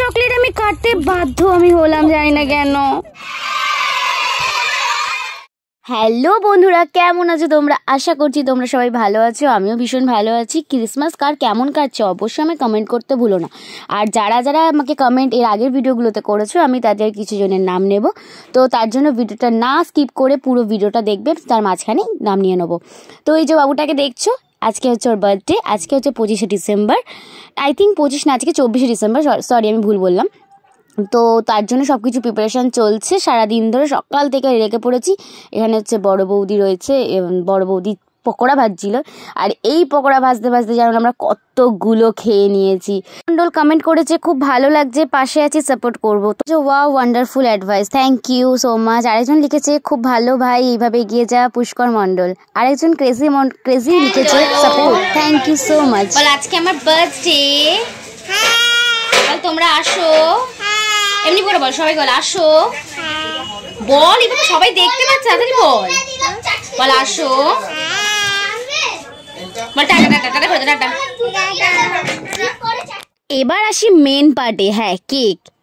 Chocolate আমি কাটতে বাধ্য আমি হলাম, জানি না কেন। হ্যালো বন্ধুরা, কেমন আছো তোমরা? আশা করছি তোমরা সবাই ভালো আছো, আমিও ভীষণ ভালো আছি। ক্রিসমাস কার কেমন কাটছে অবশ্যই আমি কমেন্ট করতে ভুলো না। আর যারা যারা আমাকে কমেন্ট এর আগের ভিডিওগুলোতে করেছো, আমি তাদের কিছু জনের নাম নেব। তো তার জন্য ভিডিওটা না স্কিপ করে পুরো ভিডিওটা দেখবে, তার মাঝখানে নাম নিয়ে নেবো। তো এই যে বাবুটাকে দেখছো, আজকে হচ্ছে ওর বার্থডে। আজকে হচ্ছে 25শে ডিসেম্বর, আই থিঙ্ক 25 না, আজকে 24শে ডিসেম্বর, সরি আমি ভুল বললাম। তো তার জন্য সব কিছু প্রিপারেশান চলছে, সারাদিন ধরে সকাল থেকে রেখে পড়েছি। এখানে হচ্ছে বড় বৌদি রয়েছে, বড় বৌদি পকোড়া ভাজছিল। আর এই পকোড়া ভাজতে ভাজতে যেমন আমরা কতগুলো খেয়ে নিয়েছি। মন্ডল কমেন্ট করেছে খুব ভালো লাগছে, পাশে আছি, সাপোর্ট করবো। তো wow, wonderful advice, thank you so much. আরেকজন লিখেছে খুব ভালো ভাই, এইভাবে এগিয়ে যা, পুষ্কর মন্ডল। আরেকজন ক্রেজি লিখেছে support, thank you so much. বল আজকে আমার বার্থডে, তোমরা আসো। এমনি করে বল, সবাই বল আসো, বল এভাবে সবাই দেখতে পাচ্ছে, তাড়াতাড়ি বল, বল আসো, বল টাটা টাটা টাটা করে টাটা। এবার আসি মেন পার্টে। হ্যাঁ,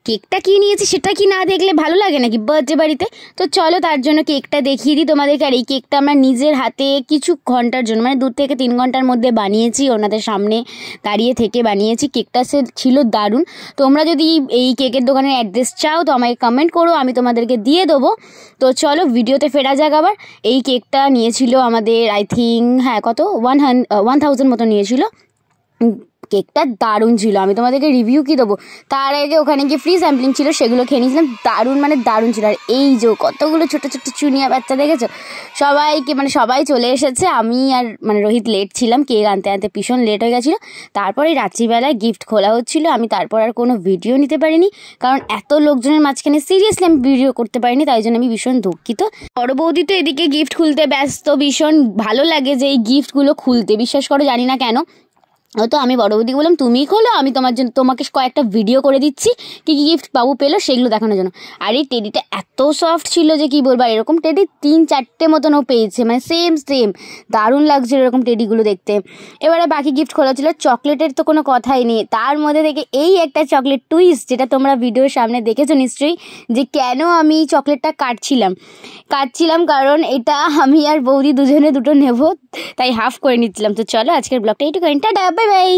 কেকটা কি নিয়েছি সেটা কি না দেখলে ভালো লাগে নাকি বার্থডে বাড়িতে? তো চলো তার জন্য কেকটা দেখিয়ে দিই তোমাদেরকে। আর এই কেকটা আমরা নিজের হাতে কিছু ঘন্টার জন্য, মানে 2 থেকে 3 ঘন্টার মধ্যে বানিয়েছি, ওনাদের সামনে দাঁড়িয়ে থেকে বানিয়েছি। কেকটা ছিল দারুণ। তোমরা যদি এই কেকের দোকানের অ্যাড্রেস চাও তো আমাকে কমেন্ট করো, আমি তোমাদেরকে দিয়ে দেবো। তো চলো ভিডিওতে ফেরা যাক আবার। এই কেকটা নিয়েছিল আমাদের আই থিঙ্ক, হ্যাঁ কত 1000 মতো নিয়েছিল। কেকটা দারুণ ছিল, আমি তোমাদেরকে রিভিউ কি দেবো, তার আগে ওখানে গিয়ে ফ্রি স্যাম্পলিং ছিল, সেগুলো খেয়ে নিয়েছিলাম। দারুণ মানে দারুণ ছিল। আর এই যে কতগুলো ছোটো ছোটো চুনিয়া বাচ্চা দেখেছো, সবাইকে মানে সবাই চলে এসেছে। আমি আর মানে রোহিত লেট ছিলাম, কেক আনতে আনতে ভীষণ লেট হয়ে গেছিলো। তারপরে রাত্রিবেলায় গিফট খোলা হচ্ছিলো, আমি তারপর আর কোনো ভিডিও নিতে পারিনি, কারণ এত লোকজনের মাঝখানে সিরিয়াসলি আমি ভিডিও করতে পারিনি, তাই জন্য আমি ভীষণ দুঃখিত। বড় বৌদি তো এদিকে গিফট খুলতে ব্যস্ত, ভীষণ ভালো লাগে যে এই গিফটগুলো খুলতে, বিশ্বাস করো জানি না কেন। তো আমি বড় বৌদিকে বললাম তুমিই খোলো, আমি তোমাকে কয়েকটা ভিডিও করে দিচ্ছি কী কী গিফট বাবু পেলো সেগুলো দেখানোর জন্য। আর এই টেডিটা এত সফট ছিল যে কি বলবো, এরকম টেডি 3-4টে মতন ও পেয়েছে, মানে সেম দারুণ লাগছিল এরকম টেডিগুলো দেখতে। এবারে বাকি গিফট খোলা ছিল। চকলেটের তো কোনো কথাই নেই, তার মধ্যে থেকে এই একটা চকলেট টুইস্ট, যেটা তোমরা ভিডিওর সামনে দেখেছো নিশ্চয়ই, যে কেন আমি চকলেটটা কাটছিলাম কারণ এটা আমি আর বৌদি দুজনে দুটো নেব, তাই হাফ করে নিচ্ছিলাম। তো চলো আজকের ব্লগটা এইটুকু, টাটা, বাই বাই।